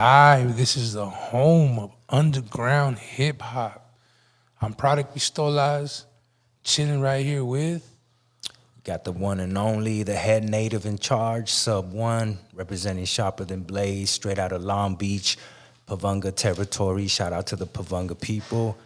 This is the home of underground hip hop. I'm Prodak Pistolas, chilling right here with. Got the one and only, the head native in charge, Sub One, representing Sharper Than Blaze, straight out of Long Beach, Pavunga territory. Shout out to the Pavunga people.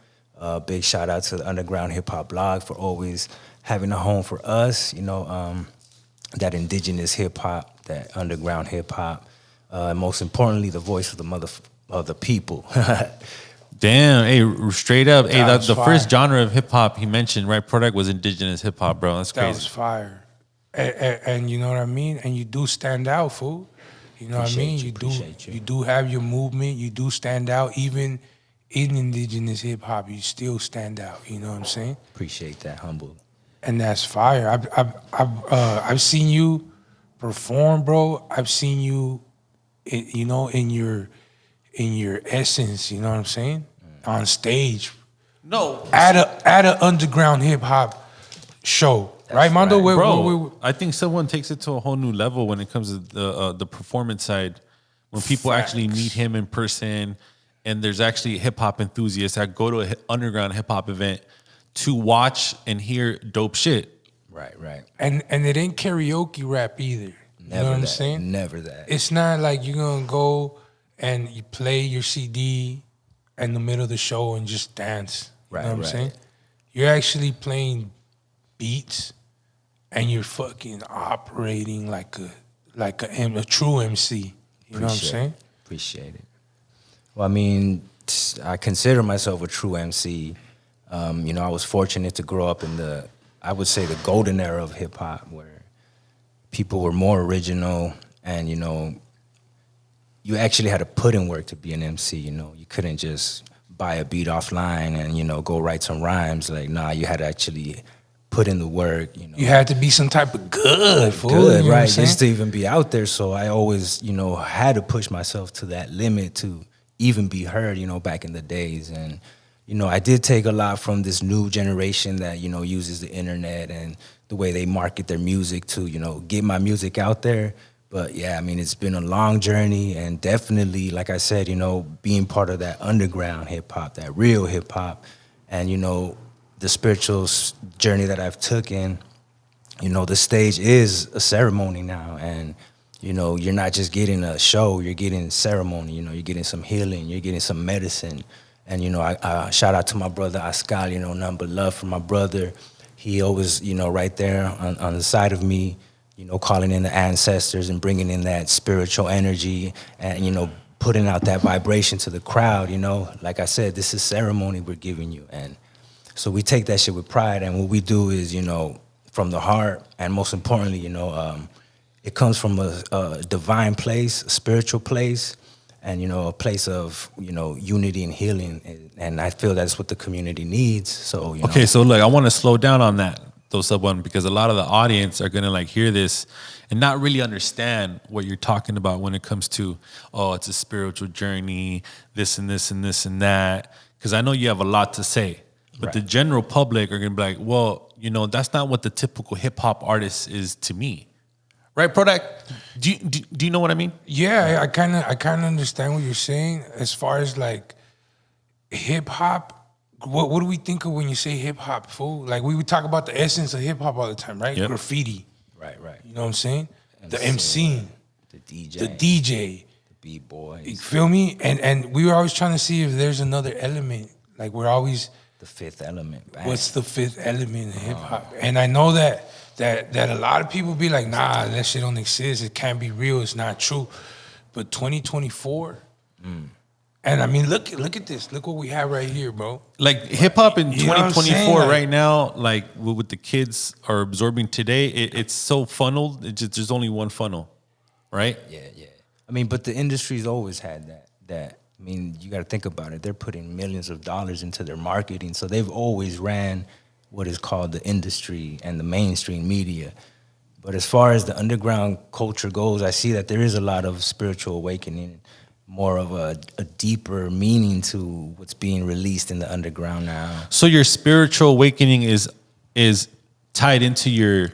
Big shout out to the Underground Hip Hop blog for always having a home for us. That indigenous hip hop, that underground hip hop. And most importantly, the voice of the people. Damn, hey, straight up. Hey, That was the fire. first genre of hip hop he mentioned, right? Prodak was indigenous hip hop, bro. That's That crazy. was fire. And you know what I mean? And you do stand out, fool. You know what I mean? Appreciate you. You do have your movement. You do stand out. Even in indigenous hip hop, you still stand out. You know what I'm saying? Appreciate that, humble. And that's fire. I've seen you perform, bro. I've seen you, in your essence. You know what I'm saying? On stage No, at an underground hip hop show, right, Mondo? right. bro. I think someone takes it to a whole new level when it comes to the performance side. When people actually Facts. meet him in person, and there's actually hip hop enthusiasts that go to an underground hip hop event to watch and hear dope shit. Right. And it ain't karaoke rap either. Never you know what I'm that. saying? Never that. It's not like you're gonna go and you play your CD in the middle of the show and just dance. You know what I'm Right. saying? You're actually playing beats and you're fucking operating like a true MC. You know what I'm saying? Appreciate it. Well, I mean, I consider myself a true MC. I was fortunate to grow up in I would say the golden era of hip hop, where people were more original, and you actually had to put in work to be an MC. You couldn't just buy a beat offline and go write some rhymes. Like, nah, you had to actually put in the work. You had to be some type of good, fool. Good, you know what I'm right? saying? Just to even be out there. So I always, had to push myself to that limit to even be heard, back in the days. And, I did take a lot from this new generation that, uses the internet and the way they market their music to, get my music out there. But yeah, I mean, it's been a long journey, and definitely, like I said, being part of that underground hip hop, that real hip hop, and, the spiritual journey that I've taken. The stage is a ceremony now, and you're not just getting a show, you're getting ceremony. You're getting some healing, you're getting some medicine. And I shout out to my brother Ascal, nothing but love for my brother. He always, right there on the side of me, calling in the ancestors and bringing in that spiritual energy, and putting out that vibration to the crowd. Like I said, this is ceremony we're giving you, and so we take that shit with pride. And what we do is, from the heart, and most importantly, it comes from a divine place, a spiritual place, and a place of unity and healing. And I feel that's what the community needs. So Okay, so look, I want to slow down on that, though, Sub One, because a lot of the audience are gonna hear this and not really understand what you're talking about when it comes to, it's a spiritual journey, this and this and this and that. Because I know you have a lot to say. But the general public are going to be like, well, that's not what the typical hip hop artist is to me. Right, Prodak? Do you know what I mean? Yeah, I kind of understand what you're saying as far as like hip hop. What do we think of when you say hip hop, fool? Like we would talk about the essence of hip hop all the time, right? Yep. Graffiti. right. You know what I'm saying? The MCing, The DJ, the DJ. the B-boys, You feel me? And we were always trying to see if there's another element. Like we're always, the fifth element. Bang. what's the fifth element in hip hop? And I know that a lot of people be like, nah, that shit don't exist. It can't be real. It's not true. But 2024, and I mean, look at this. Look what we have right here, bro. Like hip hop in You know what I'm 2024 saying? right now, like what the kids are absorbing today, it's so funneled. There's only one funnel, right? Yeah. I mean, but the industry's always had that. I mean, you got to think about it. They're putting millions of dollars into their marketing, so they've always ran what is called the industry and the mainstream media. But as far as the underground culture goes, I see that there is a lot of spiritual awakening, more of a deeper meaning to what's being released in the underground now. So your spiritual awakening is tied into your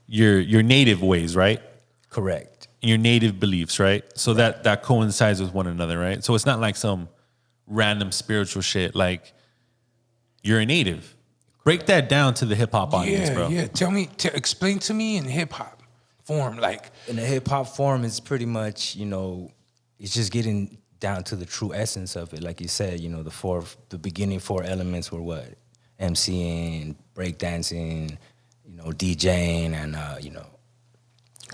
native ways, right? Correct. and your native beliefs, right? So that coincides with one another, right? So it's not like some random spiritual shit. Like, you're a native. Break that down to the hip hop audience, bro. Yeah. Explain to me in hip hop form, like. In the hip hop form, it's pretty much, it's just getting down to the true essence of it. Like you said, the beginning 4 elements were what? MCing, breakdancing, DJing, and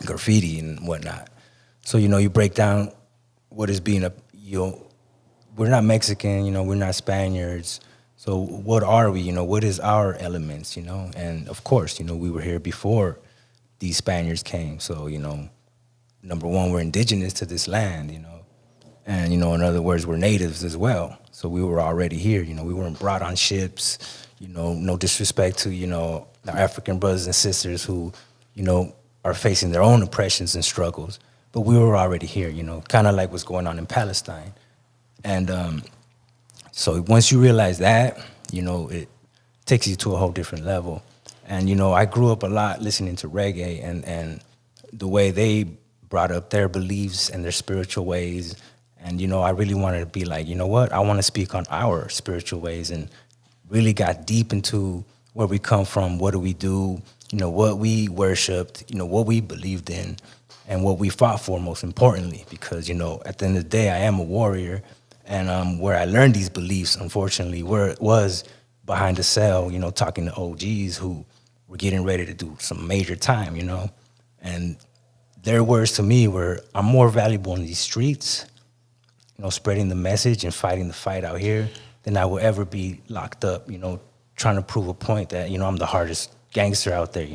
graffiti and whatnot. So, you break down what is being we're not Mexican, we're not Spaniards. So what are we? What is our elements? And of course, we were here before these Spaniards came. So, number one, we're indigenous to this land, and, in other words, we're natives as well. So we were already here, we weren't brought on ships, no disrespect to, our African brothers and sisters who, are facing their own oppressions and struggles. But we were already here, kind of like what's going on in Palestine. And so once you realize that, it takes you to a whole different level. And, I grew up a lot listening to reggae and the way they brought up their beliefs and their spiritual ways. And, I really wanted to be like, what? I want to speak on our spiritual ways, and really got deep into where we come from, what do we do, what we worshiped, what we believed in, and what we fought for, most importantly. Because, at the end of the day, I am a warrior. And where I learned these beliefs, unfortunately, where it was behind a cell, talking to OGs who were getting ready to do some major time, And their words to me were, I'm more valuable in these streets, spreading the message and fighting the fight out here than I will ever be locked up, trying to prove a point that, I'm the hardest gangster out there,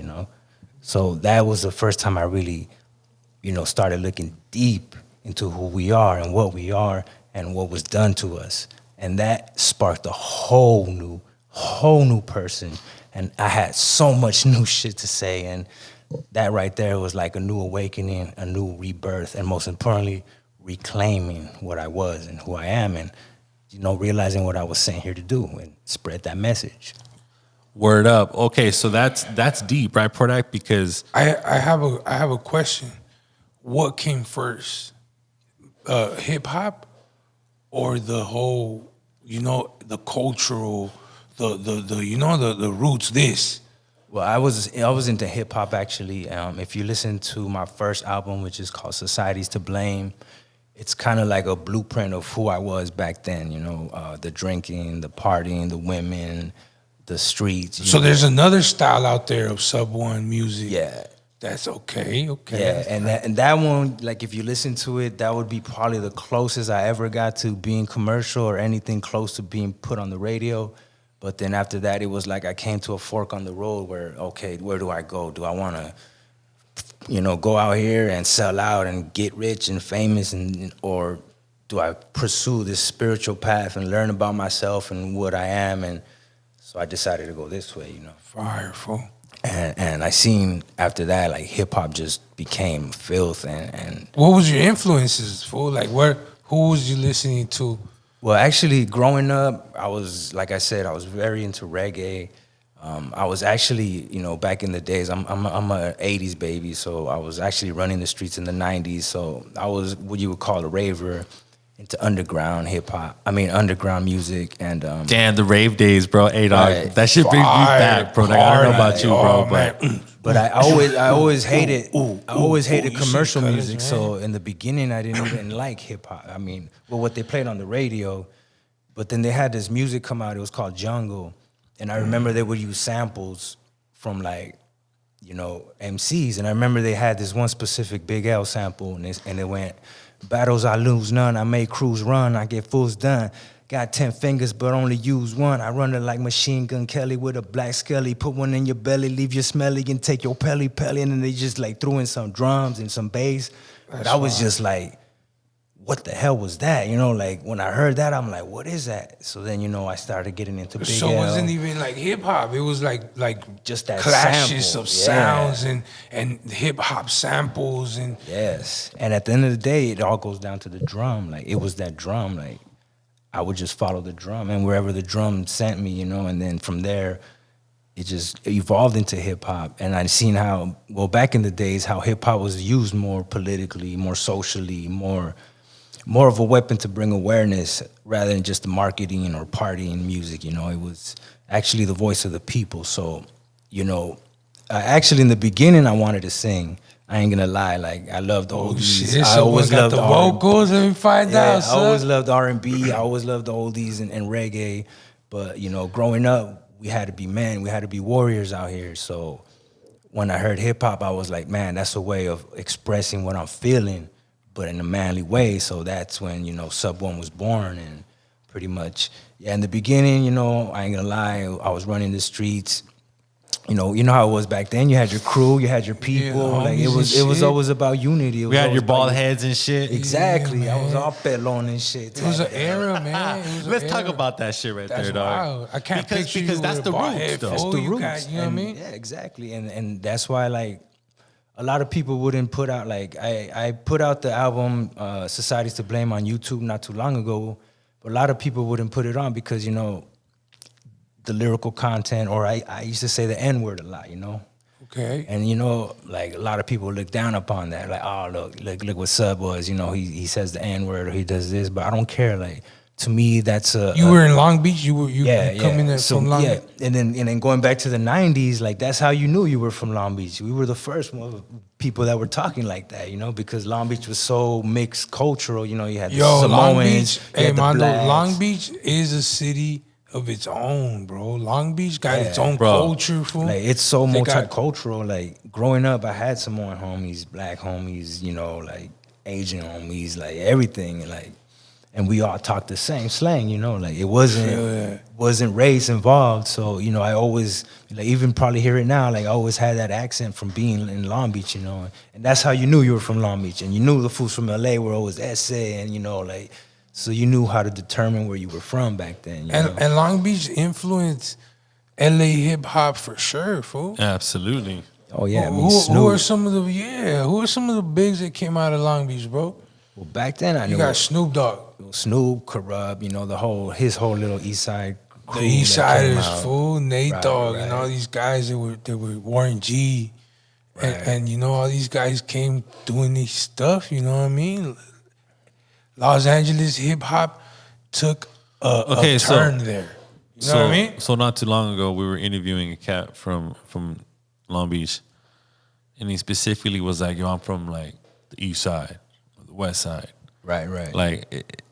So that was the first time I really, started looking deep into who we are and what we are and what was done to us. And that sparked a whole new person. And I had so much new shit to say. And that right there was like a new awakening, a new rebirth, and most importantly, reclaiming what I was and who I am, and, realizing what I was sent here to do and spread that message. Word up. Okay, so that's deep, right, Prodak? Because I have a question. What came first, hip hop, or the whole, the cultural, the roots? This. Well, I was into hip hop actually. If you listen to my first album, which is called Society's to Blame, it's kind of like a blueprint of who I was back then. The drinking, the partying, the women, the streets. So there's another style out there of sub one music. Yeah. That's okay. Yeah, and that one, like if you listen to it, that would be probably the closest I ever got to being commercial or anything close to being put on the radio. But then after that, it was like I came to a fork on the road where, okay, where do I go? Do I want to, go out here and sell out and get rich and famous, or do I pursue this spiritual path and learn about myself and what I am? And so I decided to go this way, Fireful. And I seen after that, like hip hop just became filth. And what was your influences, fool? Like who was you listening to? Well, actually, growing up, I was, like I said, I was very into reggae. I was actually, back in the days, I'm a 80s baby, so I was actually running the streets in the 90s. So I was what you would call a raver, into underground hip hop. Underground music and damn, the rave days, bro. Hey, dog, right. that shit brings me back, bro. Like, I don't know about you, bro, but I always hated commercial shit, music. man. So in the beginning, I didn't even like hip hop. What they played on the radio, but then they had this music come out. It was called Jungle, and I remember they would use samples from MCs, and I remember they had this one specific Big L sample, and it went. Battles I lose none, I make crews run, I get fools done. Got 10 fingers but only use one. I run it like Machine Gun Kelly with a black skelly. Put one in your belly, leave you smelly, and take your pelly. And then they just like threw in some drums and some bass. But I was just like, what the hell was that? Like when I heard that, I'm like, what is that? So then, I started getting into Big So L. it wasn't even like hip hop. It was like just that clashes sample. of sounds and hip hop samples and yes. And at the end of the day, it all goes down to the drum. Like it was that drum. Like I would just follow the drum, and wherever the drum sent me, and then from there, it just evolved into hip hop. And I've seen how, well, back in the days, how hip hop was used more politically, more socially, more of a weapon to bring awareness rather than just the marketing or partying music. You know, it was actually the voice of the people. So, you know, actually in the beginning I wanted to sing. I ain't gonna lie, like I loved oldies. Shit, I always got loved the R&B. vocals. Let me find Yeah, out, I always son. loved R&B. I always loved the oldies and reggae. But, you know, growing up, we had to be men. We had to be warriors out here. So when I heard hip hop, I was like, man, that's a way of expressing what I'm feeling, but in a manly way. So that's when, you know, Sub One was born. And pretty much, yeah, in the beginning, you know, I ain't gonna lie, I was running the streets. You know how it was back then. You had your crew, you had your people. Like it homies and was shit. always about unity. It was We had always your about bald heads and shit. Exactly. Yeah, I was man. all pelon and shit. It was an era, man. It was an Let's talk era. about that shit right That's there, dog. wild. I can't picture because you that's with the a bald roots, head, though. fool. That's the You roots. got- you know what I mean? Yeah, exactly. And that's why, like, a lot of people wouldn't put out, like, I put out the album Society's to Blame on YouTube not too long ago, but a lot of people wouldn't put it on because, you know, the lyrical content, or I used to say the N-word a lot, you know? Okay. And, you know, like, a lot of people look down upon that. Like, oh, look what Sub was. You know, he says the N-word or he does this, but I don't care. Like, to me, that's You were in Long Beach. You coming in so, from Long yeah. Beach. And then going back to the 90s, like that's how you knew you were from Long Beach. We were the first people that were talking like that, you know, because Long Beach was so mixed cultural. You know, you had the Yo, Samoans, Long Beach. you Hey, had the Mondo, blacks. Long Beach is a city of its own, bro. Long Beach got its Yeah, own bro. culture, fool. Like it's so They got- multicultural. Like growing up, I had Samoan homies, black homies, you know, like Asian homies, like everything, like, and we all talked the same slang, you know, like it wasn't race involved. So you know, I always like even probably hear it now. Like I always had that accent from being in Long Beach, you know, and that's how you knew you were from Long Beach, and you knew the fools from LA were always essay, and you know, like so you knew how to determine where you were from back then. You know? and Long Beach influenced LA hip hop for sure, fool. Absolutely. Oh yeah, I mean, Who are Snoop. some of the bigs that came out of Long Beach, bro? Well, back then I You knew got Snoop Dogg, Snoop, Corrupt, you know, his whole little East Side crew. the East that came Siders, out. fool, Nate Right, Dogg, right. and all these guys that were Warren G, Right. and you know all these guys came doing these stuff. You know what I mean? Los Angeles hip hop took a so- turn there. You know what I mean? So not too long ago, we were interviewing a cat from Long Beach, and he specifically was like, "Yo, I'm from like the East Side, or the West Side. Right, right. Like,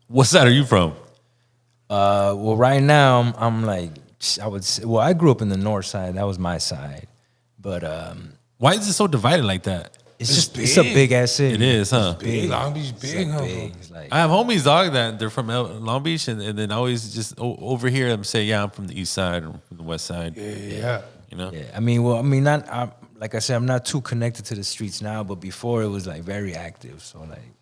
what side are you from?" Well, right now I'm like I would say. Well, I grew up in the North Side. That was my side, but Why is it so divided like that? it's a big. big ass city. It is, huh? Big Long Beach, It's big, like huh? big. bro? It's like I have homies, dog, that they're from Long Beach, and then I always just overhear them say, "Yeah, I'm from the East Side or from the West Side." Yeah. You know? yeah. Like I said, I'm not too connected to the streets now, but before it was like very active. So like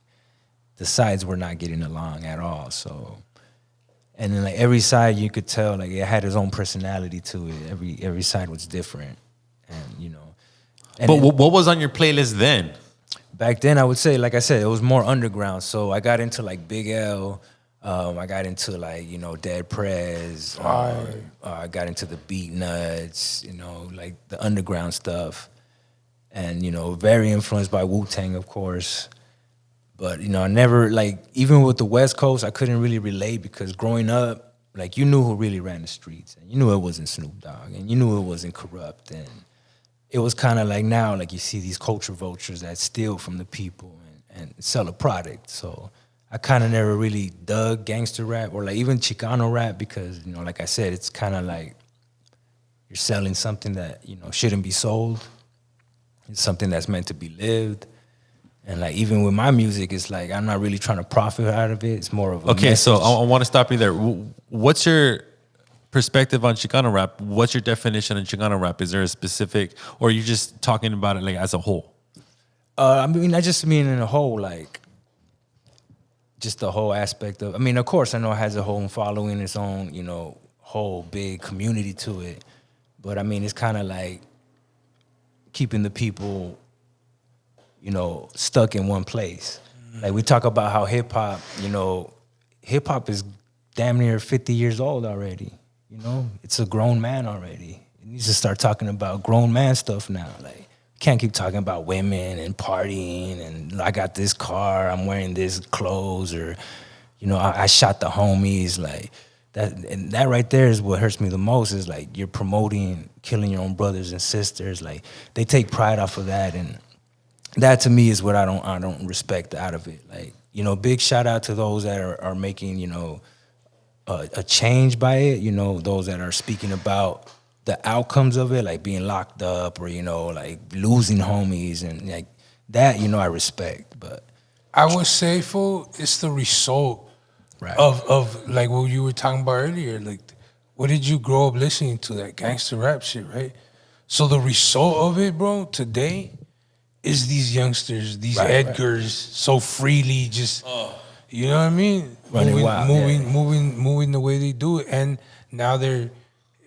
the sides were not getting along at all. So. And then like every side you could tell like it had its own personality to it. Every side was different, and you know. And But then what was on your playlist then? back then, I would say, like I said, it was more underground. So I got into like Big L. I got into like Dead Prez. I got into the Beat Nuts. You know, like the underground stuff, and very influenced by Wu-Tang, of course. But, I never, like, even with the West Coast, I couldn't really relate because growing up, like, you knew who really ran the streets. And you knew it wasn't Snoop Dogg. And you knew it wasn't Corrupt. And it was kind of like now, like, you see these culture vultures that steal from the people and sell a product. So I kind of never really dug gangster rap or, like, even Chicano rap because, like I said, it's kind of like you're selling something that, shouldn't be sold. It's something that's meant to be lived. And like even with my music, it's like I'm not really trying to profit out of it. It's more of a Okay, so message. I want to stop you there. What's your perspective on Chicano rap? What's your definition of Chicano rap? Is there a specific, or are you just talking about it like as a whole? I just mean in a whole, like just the whole aspect of. I mean, of course, I know it has a whole following, its own, whole big community to it. But I mean, it's kind of like keeping the people, stuck in one place. Like we talk about how hip hop is damn near 50 years old already. It's a grown man already. needs to start talking about grown man stuff now. Like, can't keep talking about women and partying and I got this car, I'm wearing this clothes, or, you know, I shot the homies. Like that, and that right there is what hurts me the most. Is like you're promoting killing your own brothers and sisters. Like they take pride off of that, and that to me is what I don't respect out of it. Like, you know, big shout out to those that are making, you know, a change by it. You know, those that are speaking about the outcomes of it, like being locked up or, you know, like losing homies and like that, you know, I respect. But I would say, fool, it's the result right. of like what you were talking about earlier. Like, what did you grow up listening to? That gangster rap shit, right? So the result of it, bro, today is these youngsters, these Right, Edgars, so freely just, you know what I mean? Running wild, moving the way they do it. And now they're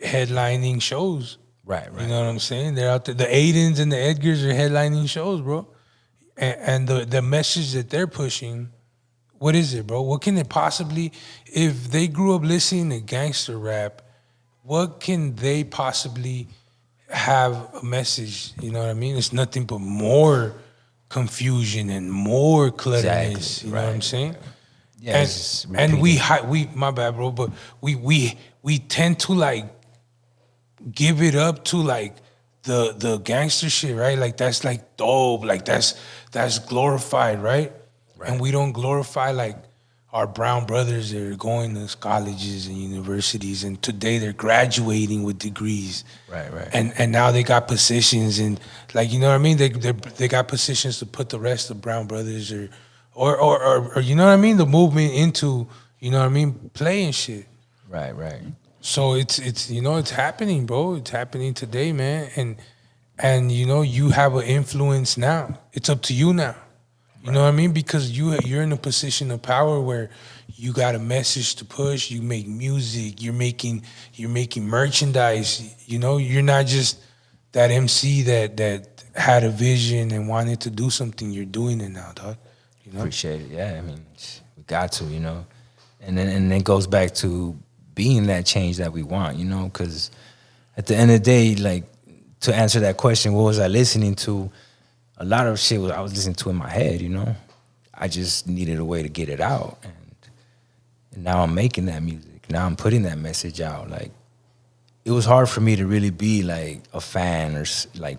headlining shows. Right. You know what I'm saying? They're out there. The Aidens and the Edgars are headlining shows, bro. And the message that they're pushing, what is it, bro? What can it possibly, if they grew up listening to gangster rap, what can they possibly have a message? You know what I mean? It's nothing but more confusion and more clutterness. Exactly, You know what I'm saying? Yeah, And we my bad, bro, but we tend to like give it up to like the gangster shit, right? Like that's like dope, like that's glorified, right? And we don't glorify like our brown brothers that are going to colleges and universities, and today they're graduating with degrees, Right. and now they got positions, and like, you know what I mean, they got positions to put the rest of brown brothers or you know what I mean, the movement into, you know what I mean, playing shit. Right. So it's you know, it's happening, bro. It's happening today, man. And you know, you have an influence now. It's up to you now. You know what I mean? Because you're in a position of power where you got a message to push. You make music. You're making merchandise. You know, you're not just that MC that had a vision and wanted to do something. You're doing it now, dog. You know? Appreciate it. Yeah, I mean, we got to, you know, and then it goes back to being that change that we want, you know, because at the end of the day, like, to answer that question, what was I listening to? A lot of shit I was listening to in my head, you know. I just needed a way to get it out, and now I'm making that music. Now I'm putting that message out. Like, it was hard for me to really be like a fan or like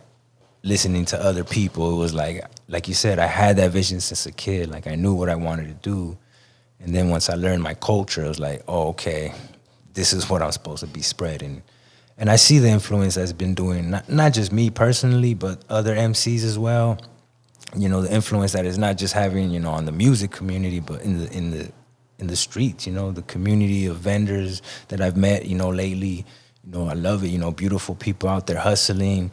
listening to other people. It was like you said, I had that vision since a kid. Like, I knew what I wanted to do, and then once I learned my culture, it was like, oh, okay, this is what I'm supposed to be spreading. And I see the influence that's been doing, not just me personally, but other MCs as well. You know, the influence that is not just having, you know, on the music community, but in the streets, you know, the community of vendors that I've met, you know, lately. You know, I love it, you know, beautiful people out there hustling.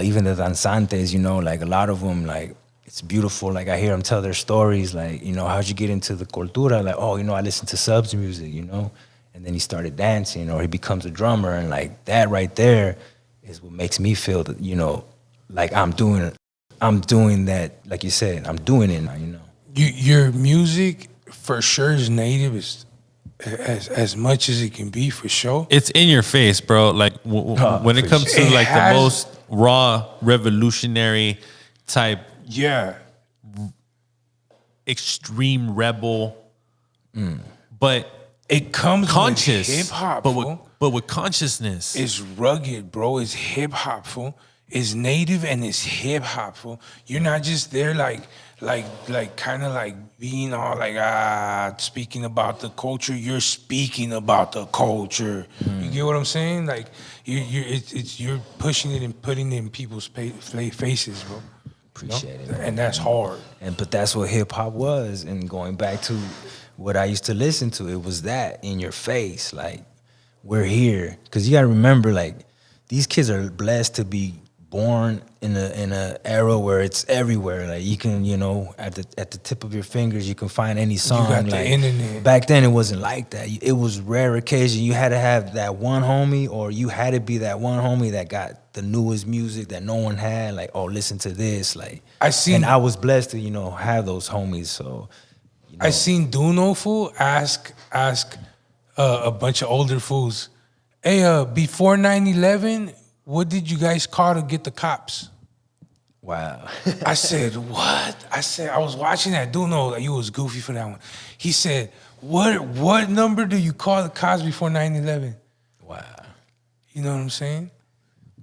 Even the danzantes, you know, like a lot of them, like, it's beautiful. Like, I hear them tell their stories, like, you know, how'd you get into the cultura? Like, oh, you know, I listen to Sub's music, you know. And then he started dancing, or he becomes a drummer, and like that right there is what makes me feel that, you know, like I'm doing that, like you said, I'm doing it now, you know. Your music for sure is native as much as it can be, for sure. It's in your face, bro. Like when it comes to like the most raw, revolutionary type, extreme rebel, but it comes conscious with hip hop, but with consciousness. It's rugged, bro. It's hip hop, fool. It's native and it's hip hop, fool. You're not just there like kind of like being all like speaking about the culture. You're speaking about the culture. You get what I'm saying? Like you're pushing it and putting it in people's faces, bro. Appreciate it, and that's hard. But that's what hip hop was. And going back to what I used to listen to, it was that in your face, like, we're here. Because you got to remember, like, these kids are blessed to be born in a era where it's everywhere. Like, you can, you know, at the tip of your fingers, you can find any song. You got like, the internet. Back then, it wasn't like that. It was rare occasion. You had to have that one homie, or you had to be that one homie that got the newest music that no one had. Like, oh, listen to this. Like, and I was blessed to, you know, have those homies. So, you know. I seen Duno, fool, ask a bunch of older fools, hey, before 9/11, what did you guys call to get the cops? Wow. I said, what? I said, I was watching that. Dude, no, you was goofy for that one. He said, what number do you call the cops before 9/11? Wow. You know what I'm saying?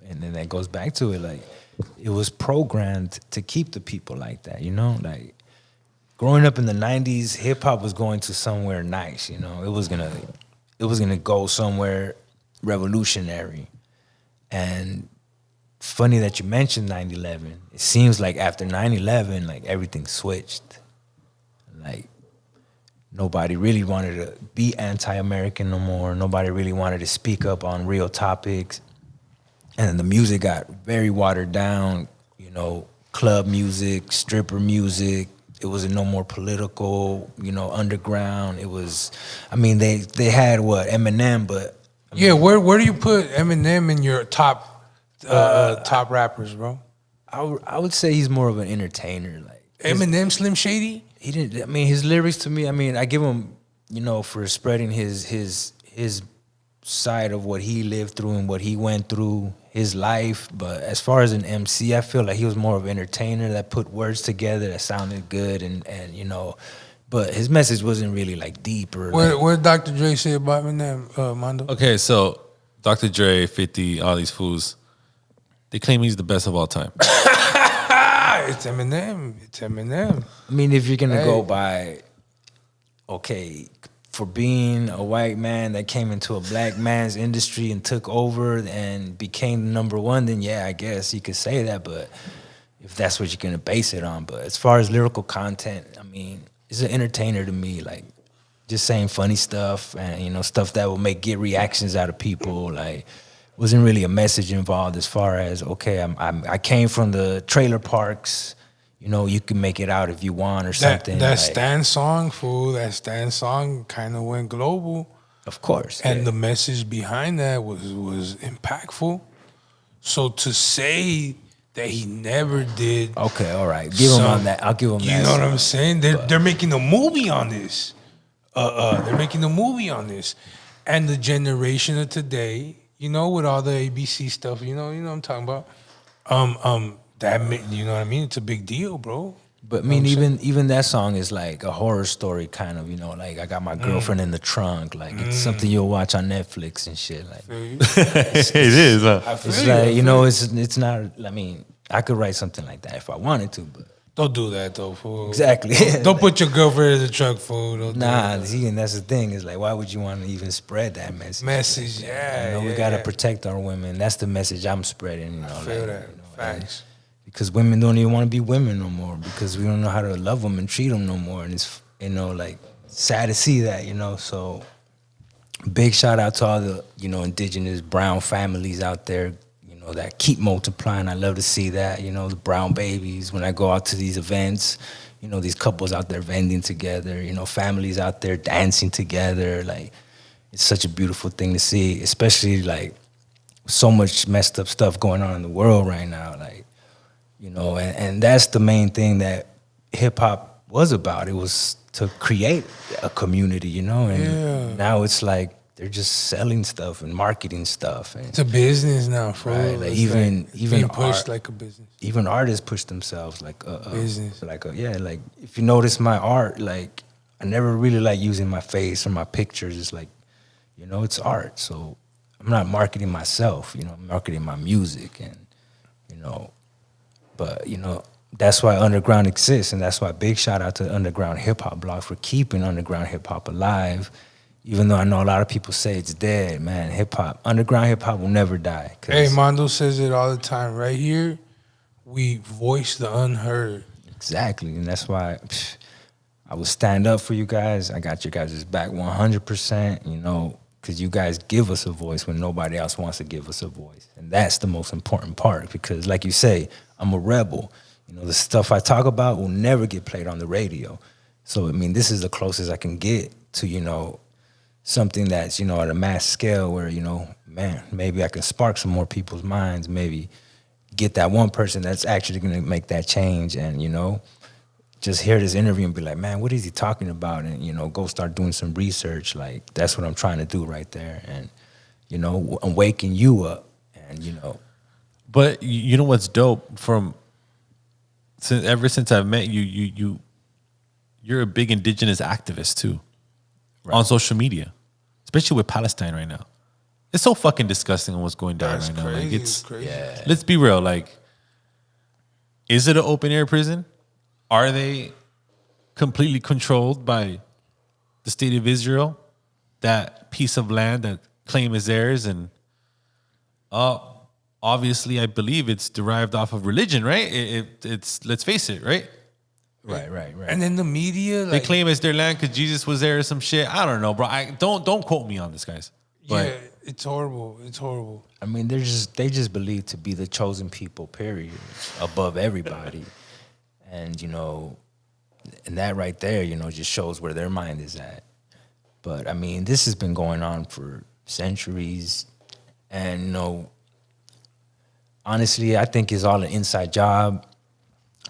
And then that goes back to it, like, it was programmed to keep the people like that, you know? Like, growing up in the 90s, hip-hop was going to somewhere nice, you know? It was gonna go somewhere revolutionary. And funny that you mentioned 9/11. It seems like after 9/11, like, everything switched. Like, nobody really wanted to be anti-American no more. Nobody really wanted to speak up on real topics. And the music got very watered down, you know, club music, stripper music. It was no more political, you know, underground. It was, I mean, they had what, Eminem, but Yeah, where do you put Eminem in your top rappers, bro? I would say he's more of an entertainer. Like Eminem, Slim Shady? he didn't. I mean, his lyrics to me. I mean, I give him, you know, for spreading his side of what he lived through and what he went through, his life. But as far as an MC, I feel like he was more of an entertainer that put words together that sounded good and you know, but his message wasn't really like deep or. What did Dr. Dre say about Eminem, Mondo? Okay, so Dr. Dre, 50, all these fools, they claim he's the best of all time. It's Eminem. It's Eminem. I mean, if you're gonna Hey. go by, okay, for being a white man that came into a black man's industry and took over and became number one, then yeah, I guess you could say that. But if that's what you're gonna base it on, but as far as lyrical content, I mean, he's an entertainer to me. Like, just saying funny stuff and you know stuff that will get reactions out of people. Like, wasn't really a message involved as far as okay, I came from the trailer parks. You know, you can make it out if you want or something. That like, Stan song, fool. That Stan song kind of went global, of course. and yeah. the message behind that was impactful. So to say that he never did, Okay, all right. Give him on that. I'll give him that. you know what I'm saying? They're making a movie on this. They're making a movie on this, and the generation of today, you know, with all the ABC stuff, you know what I'm talking about. You know what I mean? It's a big deal, bro. But I mean, even that song is like a horror story kind of, you know, like I got my girlfriend in the trunk. Like it's something you'll watch on Netflix and shit. Like It is. it's like, you know, it's not, I mean, I could write something like that if I wanted to, but Don't do that though, fool. exactly. Don't put your girlfriend in the truck, fool. Don't do Nah, that. see, and that's the thing is like, why would you want to even spread that message? Message, yeah. You know, we yeah, gotta yeah. protect our women. That's the message I'm spreading. You know, I feel like, that. you know, Facts. because women don't even want to be women no more because we don't know how to love them and treat them no more, and it's, you know, like, sad to see that, you know. So big shout out to all the, you know, indigenous brown families out there, you know, that keep multiplying. I love to see that, you know, the brown babies when I go out to these events, you know, these couples out there vending together, you know, families out there dancing together. Like, it's such a beautiful thing to see, especially like so much messed up stuff going on in the world right now. Like, you know, and that's the main thing that hip hop was about. It was to create a community, you know, and Yeah. now it's like they're just selling stuff and marketing stuff, and It's a business now, fool. Right, like It's even being pushed art- like a business. even artists push themselves like Business. like yeah, like if you notice my art, like I never really like using my face or my pictures. It's like, you know, it's art, so I'm not marketing myself, you know, I'm marketing my music, and you know, but you know, that's why underground exists, and that's why big shout out to underground hip hop blog for keeping underground hip hop alive. Even though I know a lot of people say it's dead, man, hip hop, underground hip hop will never die. 'Cause Hey, Mondo says it all the time. Right here, we voice the unheard. exactly, and that's why I will stand up for you guys. I got your guys' back 100%, you know, because you guys give us a voice when nobody else wants to give us a voice. And that's the most important part because, like you say, I'm a rebel. You know, the stuff I talk about will never get played on the radio. So, I mean, this is the closest I can get to, you know, something that's, you know, at a mass scale where, you know, man, maybe I can spark some more people's minds, maybe get that one person that's actually going to make that change and, you know, just hear this interview and be like, man, what is he talking about? And, you know, go start doing some research. Like, that's what I'm trying to do right there. And, you know, awaken you up and, you know, But you know what's dope ever since I've met you're a big indigenous activist too, on social media, especially with Palestine right now. It's so fucking disgusting what's going down That's right now. crazy. Like It's crazy. Yeah. let's be real. Like, is it an open air prison? Are they completely controlled by the state of Israel, that piece of land that claim is theirs? And obviously, I believe it's derived off of religion, right? It's let's face it, right? Right. And then the media, They like, claim it's their land because Jesus was there or some shit. I don't know, bro. Don't quote me on this, guys. But yeah, it's horrible. It's horrible. I mean, they just believe to be the chosen people, period, above everybody, and and that right there, just shows where their mind is at. But I mean, this has been going on for centuries, and honestly, I think it's all an inside job.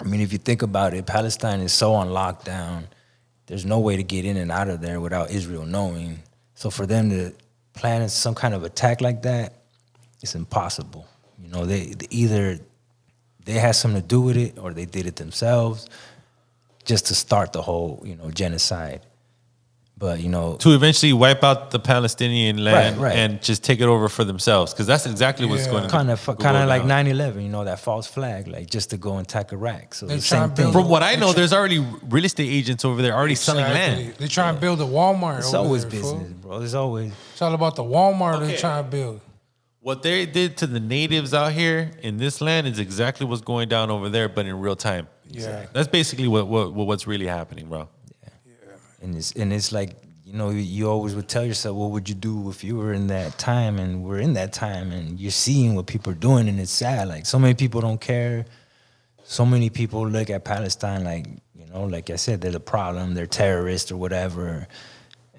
I mean, if you think about it, Palestine is so on lockdown. There's no way to get in and out of there without Israel knowing. So for them to plan some kind of attack like that, it's impossible. They either they had something to do with it or they did it themselves just to start the whole, genocide. But, to eventually wipe out the Palestinian land Right. and just take it over for themselves, because that's exactly what's Yeah. going to kind of go like down. 9/11, that false flag, like just to go and attack Iraq. So They're the same trying to thing. build From what I know, there's already real estate agents over there already selling Exactly. land. They're trying to build a Walmart. It's over always there, fool. business, bro. It's always. It's all about the Walmart Okay. they're trying to build. What they did to the natives out here in this land is exactly what's going down over there, but in real time. Yeah. That's basically what's really happening, bro. And it's like, you always would tell yourself, what would you do if you were in that time? And we're in that time, and you're seeing what people are doing, and it's sad. Like, so many people don't care. So many people look at Palestine like, like I said, they're the problem, they're terrorists or whatever.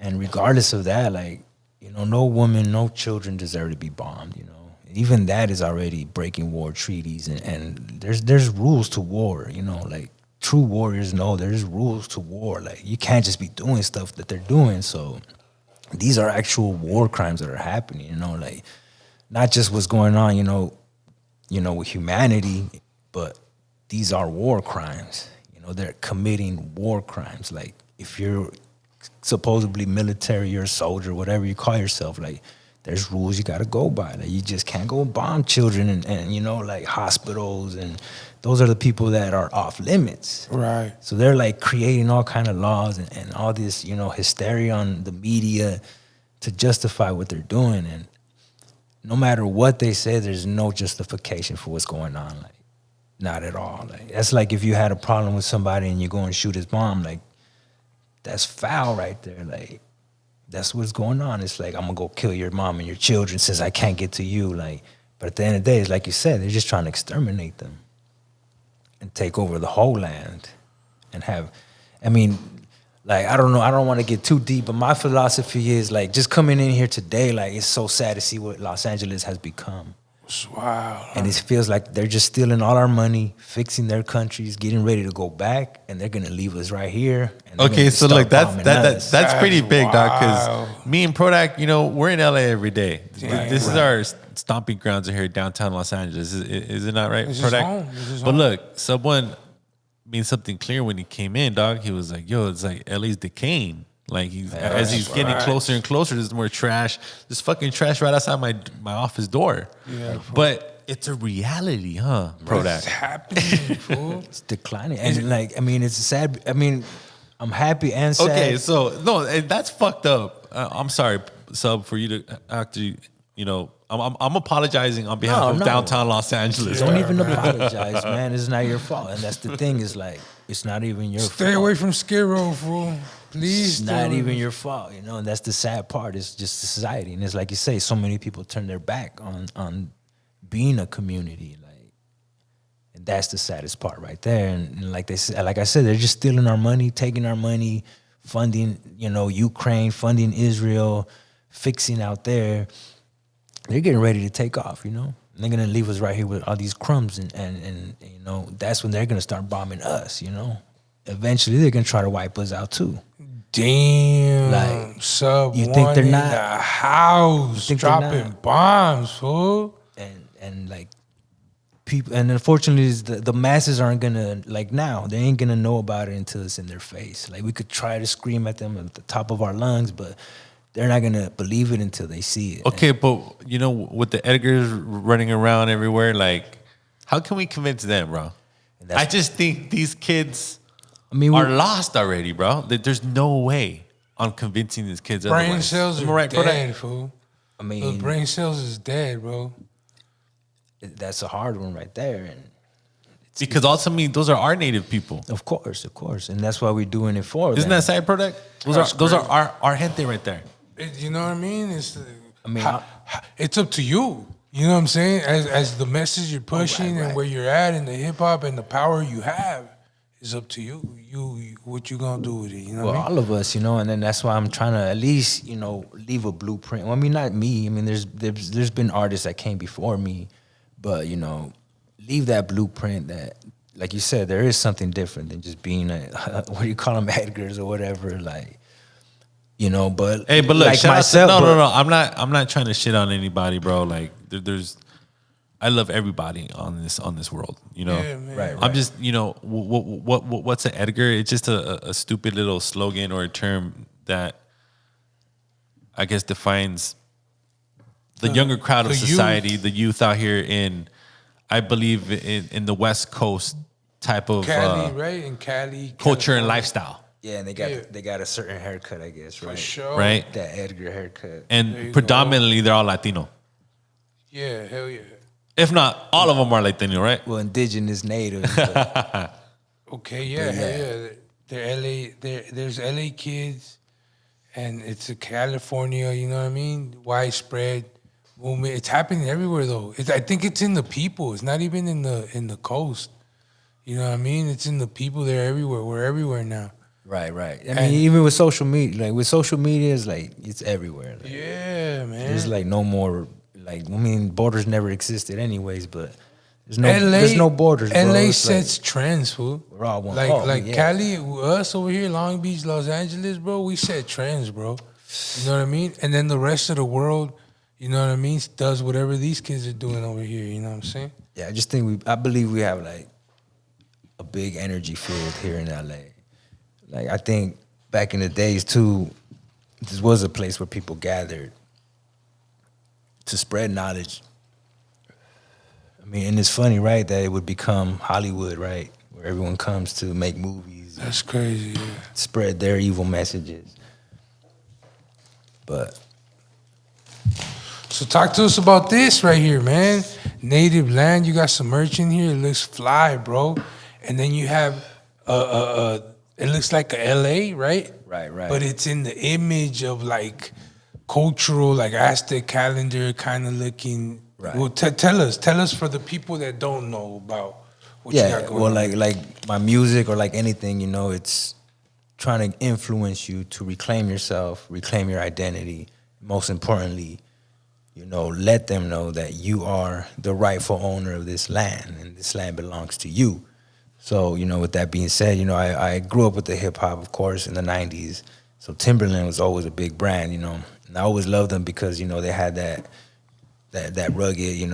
And regardless of that, like, no woman, no children deserve to be bombed, Even that is already breaking war treaties, and there's rules to war, like, true warriors know there's rules to war. Like, you can't just be doing stuff that they're doing. So these are actual war crimes that are happening, like, not just what's going on, with humanity, but these are war crimes. They're committing war crimes. Like, if you're supposedly military, you're a soldier, whatever you call yourself, like, there's rules you got to go by. Like, you just can't go bomb children and like hospitals, and those are the people that are off limits. Right. So they're like creating all kind of laws and all this, hysteria on the media to justify what they're doing. And no matter what they say, there's no justification for what's going on. Like, not at all. Like, that's like if you had a problem with somebody and you go and shoot his mom, like, that's foul right there. Like, that's what's going on. It's like, I'm gonna go kill your mom and your children since I can't get to you. Like, but at the end of the day, it's like you said, they're just trying to exterminate them and take over the whole land and have, like, I don't know, I don't want to get too deep, but my philosophy is, like, just coming in here today, like, it's so sad to see what Los Angeles has become. Wow. And it feels like they're just stealing all our money, fixing their countries, getting ready to go back, and they're gonna leave us right here. And they're Okay, gonna so start like that's bombing that, us. that's pretty big, dog. Wow. Because me and Prodak, we're in LA every day. Damn. This is our stomping grounds here, downtown Los Angeles. Is it not right, It's his Prodak? home. It's his But home. look, someone made something clear when he came in, dog. He was like, "Yo, it's like LA's decaying." Like, as he's getting right. closer and closer, there's more trash. There's fucking trash right outside my office door. Yeah, but it's a reality, huh, What's Prodak? happening, fool? It's declining, and like, it's sad. I'm happy and sad. Okay, so no, and that's fucked up. I'm sorry, Sub, for you to actually, I'm apologizing on behalf of No. downtown Los Angeles. Don't even apologize, man. It's not your fault, and that's the thing. Is like, it's not even your fault. Stay away from Skid Row, fool. Please. It's not even your fault, and that's the sad part. It's just society, and it's like you say, so many people turn their back on being a community, like, and that's the saddest part right there. And like I said, they're just stealing our money, taking our money, funding, Ukraine, funding Israel, fixing out there. They're getting ready to take off, and they're gonna leave us right here with all these crumbs, and that's when they're gonna start bombing us, Eventually, they're gonna try to wipe us out too. Damn. Like, Sub you think one they're in not- the house think they're dropping not? bombs, fool. And like, people, and unfortunately, the masses aren't gonna like now. They ain't gonna know about it until it's in their face. Like we could try to scream at them at the top of our lungs, but they're not gonna believe it until they see it. Okay, but you know, with the Edgars running around everywhere, like, how can we convince them, bro? I just think these kids are lost already, bro. There's no way on convincing these kids. Brain otherwise. cells Am I are right, dead, fool. I mean, Those brain cells is dead, bro. that's a hard one right there, and because ultimately those are our native people. of course, and that's why we're doing it for. Isn't them. that side product? Those are our gente right there. You know what I mean? It's mean, it's up to you. You know what I'm saying? As the message you're pushing right. and where you're at in the hip hop and the power you have is up to you. You what you gonna do with it? You know Well, what I mean? all of us, and then that's why I'm trying to at least, leave a blueprint. Well, I mean, not me. I mean, there's been artists that came before me, but leave that blueprint that, like you said, there is something different than just being what do you call them, Edgars or whatever, like. But Hey, but look, like shout myself, out to, no. I'm not trying to shit on anybody, bro. Like I love everybody on this world. Yeah, man. Right. I'm just what's an Edgar? It's just a stupid little slogan or a term that I guess defines the younger crowd of the society, youth. the youth out here I believe in the West Coast type of Cali, right? In Cali, culture and California. lifestyle. yeah, and they got a certain haircut, I guess, right? For sure. Right. That Edgar haircut. There you And predominantly they're all Latino. Yeah, hell yeah. If not, all of them are Latino, right? Well, indigenous native. but- Okay, yeah, hell yeah. They're LA. There's LA kids, and it's a California. You know what I mean? Widespread movement. It's happening everywhere though. I think it's in the people. It's not even in the coast. You know what I mean? It's in the people. They're everywhere. We're everywhere now. Right. I mean, even with social media, like with social media, it's everywhere. Like, Yeah, man. there's like no more. Like, I mean, borders never existed, anyways. But there's LA, no borders. Bro. LA It's sets trends, fool. We're all one. Like yeah. Cali, us over here, Long Beach, Los Angeles, bro. We set trends, bro. You know what I mean? And then the rest of the world, you know what I mean, does whatever these kids are doing over here. You know what I'm saying? Yeah, I just think I believe we have like a big energy field here in LA. Like, I think back in the days too, this was a place where people gathered to spread knowledge. I mean, and it's funny, right, that it would become Hollywood, right, where everyone comes to make movies, That's crazy. Yeah. spread their evil messages. But So talk to us about this right here, man. Native land. You got some merch in here. It looks fly, bro. And then you have it looks like a LA, right? Right. But it's in the image of like cultural, like Aztec calendar kind of looking. Right. Well, tell us for the people that don't know about what you yeah, got going well, on. like my music or like anything, it's trying to influence you to reclaim yourself, reclaim your identity. Most importantly, let them know that you are the rightful owner of this land, and this land belongs to you. So, with that being said, I grew up with the hip hop, of course, in the 90s. So Timberland was always a big brand, and I always loved them because, they had that rugged,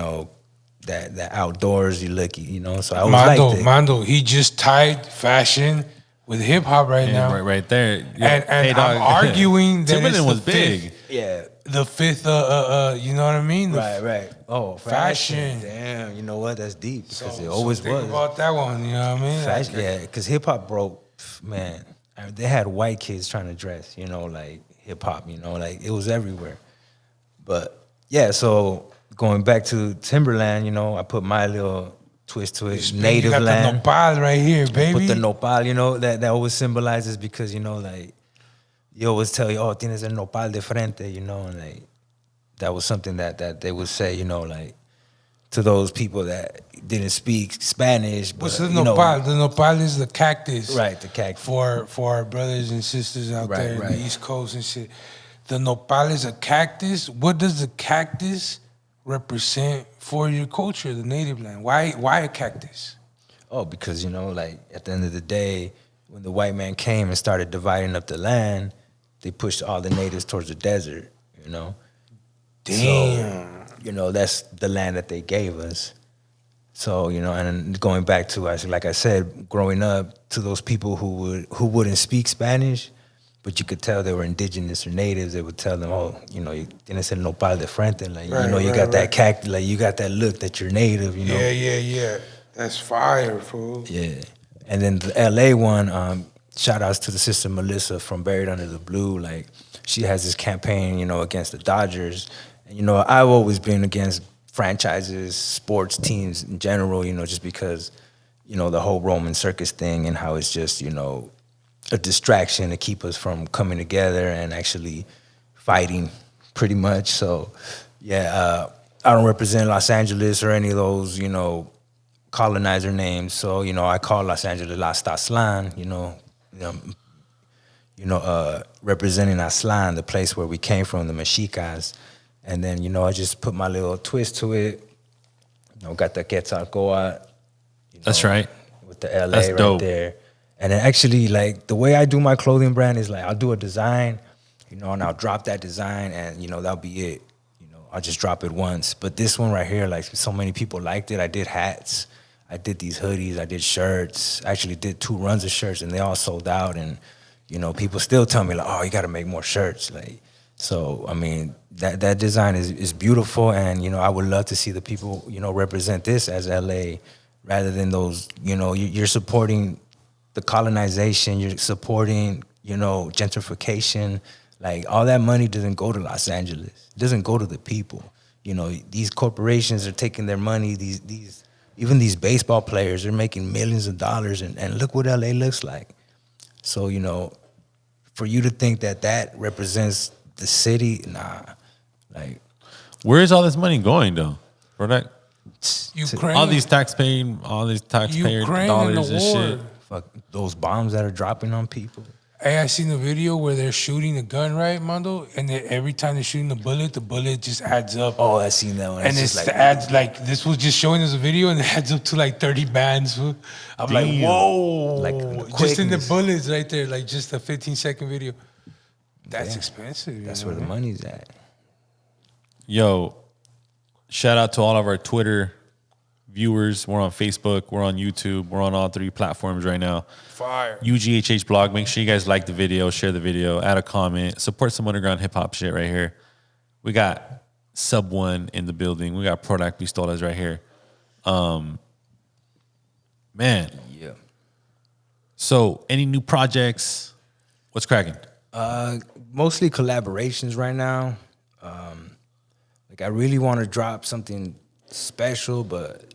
that outdoors you look, so I always liked it. Mondo, he just tied fashion with hip hop right now. Right there. And Hey, dog. I'm arguing that Timberland it's was the big. fifth, Yeah. the fifth, you know what I mean? The Right. Oh, Fashion. Damn, you know what? That's deep because So- it always so think was. about that one, you know what I mean? Fashion, Like, yeah, because hip hop broke, man. They had white kids trying to dress, like hip hop, like it was everywhere. But yeah, so going back to Timberland, I put my little twist to it. you Native got land. the nopal right here, baby. Put the nopal, that always symbolizes because, like, you always tell you, oh, tienes el nopal de frente, and like, that was something that they would say, like, to those people that didn't speak Spanish. But, What's the nopal? The nopal is the cactus. Right, the cactus. For our brothers and sisters out Right, there in right. the East Coast and shit. The nopal is a cactus. What does the cactus represent for your culture, the native land? Why a cactus? Oh, because, like, at the end of the day, when the white man came and started dividing up the land, they pushed all the natives towards the desert, Damn. So, that's the land that they gave us. So, you know, and going back to, like I said, growing up, to those people who wouldn't speak Spanish, but you could tell they were indigenous or natives, they would tell them, oh, you know, you tienes el nopal de frente, like, you know, you got that like you got that look that you're native, you know. Yeah. That's fire, fool. Yeah. And then the LA one, shout outs to the sister Melissa from Buried Under the Blue. Like, she has this campaign, you know, against the Dodgers. And, you know, I've always been against franchises, sports teams in general, you know, just because, you know, the whole Roman circus thing and how it's just, you know, a distraction to keep us from coming together and actually fighting pretty much. So, yeah, I don't represent Los Angeles or any of those, you know, colonizer names. So, you know, I call Los Angeles Las Taslan, representing Aslan, the place where we came from, the Mexicas. And then, you know, I just put my little twist to it. You know, got the Quetzalcoatl. That's right. With the LA That's right dope. there. And then actually, like, the way I do my clothing brand is, like, I'll do a design, you know, and I'll drop that design and, you know, that'll be it. You know, I'll just drop it once. But this one right here, like, so many people liked it. I did hats. I did these hoodies. I did shirts. I actually did 2 runs of shirts, and they all sold out. And, you know, people still tell me, like, oh, you got to make more shirts. Like, so, I mean, that design is beautiful. And, you know, I would love to see the people, you know, represent this as LA rather than those, you know, you're supporting the colonization, you're supporting, you know, gentrification. Like, all that money doesn't go to Los Angeles. It doesn't go to the people. You know, these corporations are taking their money. Even these baseball players are making millions of dollars, and look what LA looks like. So, you know, for you to think that represents the city, nah. Like, Where is all this money going, though? Prodak? Ukraine. All these taxpayer Ukraine dollars and and the war. shit. fuck those bombs that are dropping on people. Hey, I seen the video where they're shooting the gun, right, Mondo? And every time they're shooting the bullet just adds up. Oh, I seen that one. And it's the ads, like, this was just showing us a video and it adds up to like 30 bands. Fool. I'm like, Damn. whoa. Like, the just in the quickness. bullets right there, like just a 15-second video. That's Yeah. expensive. That's you know where the what I mean? money's at. Yo, shout out to all of our Twitter viewers. We're on Facebook. We're on YouTube. We're on all 3 platforms right now. Fire. UGHH blog. Make sure you guys like the video, share the video, add a comment, support some underground hip hop shit right here. We got Sub One in the building. We got Prodak Pistolas right here. Man. Yeah. So, any new projects? What's cracking? Mostly collaborations right now. Like, I really want to drop something special, but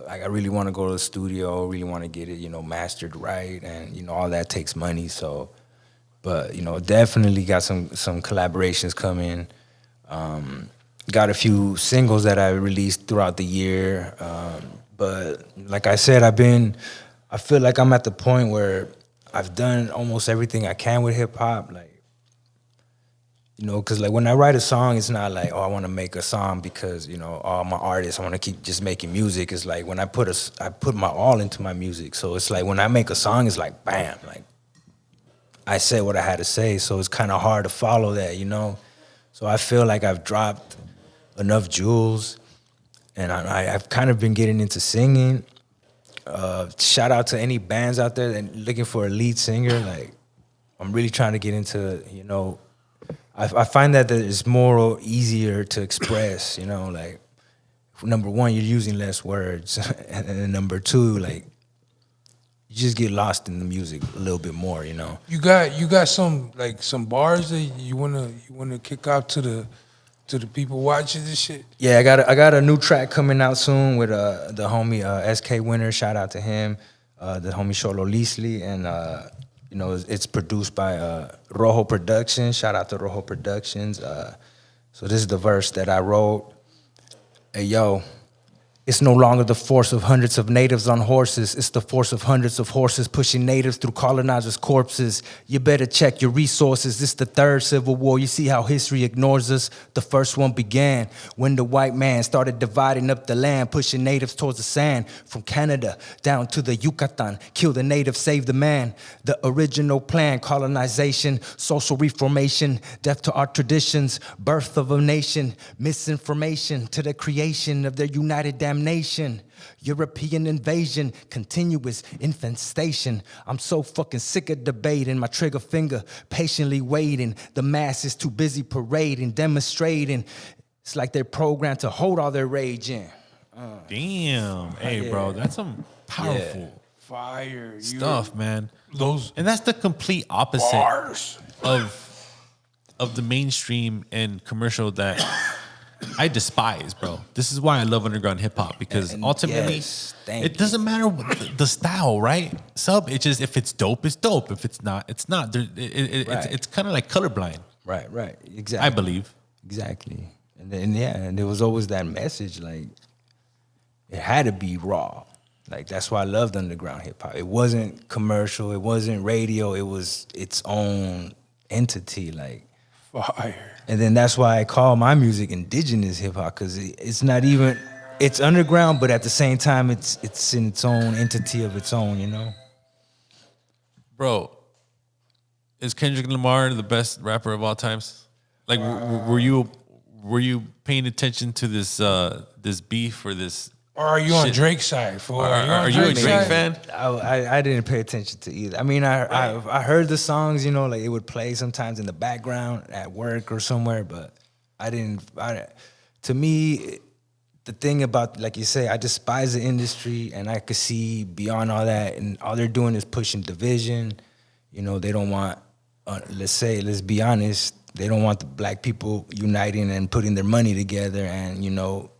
I really want to go to the studio, really want to get it, you know, mastered right, and, you know, all that takes money. So, but, you know, definitely got some collaborations coming. Got a few singles that I released throughout the year. But like I said, I feel like I'm at the point where I've done almost everything I can with hip hop. Like, you know, because, like, when I write a song, it's not like, oh, I want to make a song because, you know, I'm an artist, I want to keep just making music. It's like when I put my all into my music. So it's like when I make a song, it's like, bam, like, I said what I had to say. So it's kind of hard to follow that, you know. So I feel like I've dropped enough jewels, and I've kind of been getting into singing. Shout out to any bands out there that looking for a lead singer. Like, I'm really trying to get into, you know, I find that it's more easier to express, you know, like, number one, you're using less words, and then number two, like, you just get lost in the music a little bit more, you know. You got some bars that you wanna kick out to the people watching this shit? Yeah, I got a new track coming out soon with the homie SK Winner. Shout out to him, the homie Sholo Leasley, and you know, it's produced by Rojo Productions. Shout out to Rojo Productions. So this is the verse that I wrote. Hey, yo. It's no longer the force of hundreds of natives on horses. It's the force of hundreds of horses pushing natives through colonizers' corpses. You better check your resources. This the 3rd Civil War. You see how history ignores us? The first one began when the white man started dividing up the land, pushing natives towards the sand. From Canada down to the Yucatan, kill the native, save the man. The original plan, colonization, social reformation, death to our traditions, birth of a nation, misinformation to the creation of their united damnation. damnation. European invasion, continuous infestation. I'm so fucking sick of debating, my trigger finger patiently waiting. The mass is too busy parading, demonstrating. It's like they're programmed to hold all their rage in. Damn. Hey, bro, that's some powerful Fire. stuff, man. Those And that's the complete opposite bars. of the mainstream and commercial that I despise, bro. This is why I love underground hip hop, because And ultimately yes, it doesn't matter what the style, right? It's just if it's dope, it's dope. If it's not, it's not. It's kind of like colorblind. Right, exactly. I believe. Exactly. And then, and there was always that message, like, it had to be raw. Like, that's why I loved underground hip hop. It wasn't commercial, it wasn't radio, it was its own entity, like. Fire. And then that's why I call my music indigenous hip hop, because it's not even, it's underground, but at the same time, it's in its own entity of its own, you know? Bro, is Kendrick Lamar the best rapper of all times? Like, were you paying attention to this beef or this? Or are you on Shit. Drake's side? Fool? Are you a Drake side? fan? I didn't pay attention to either. I mean, I heard the songs, you know, like it would play sometimes in the background at work or somewhere, but to me, the thing about, like you say, I despise the industry, and I could see beyond all that, and all they're doing is pushing division. You know, they don't want, let's be honest, they don't want the black people uniting and putting their money together and, you know,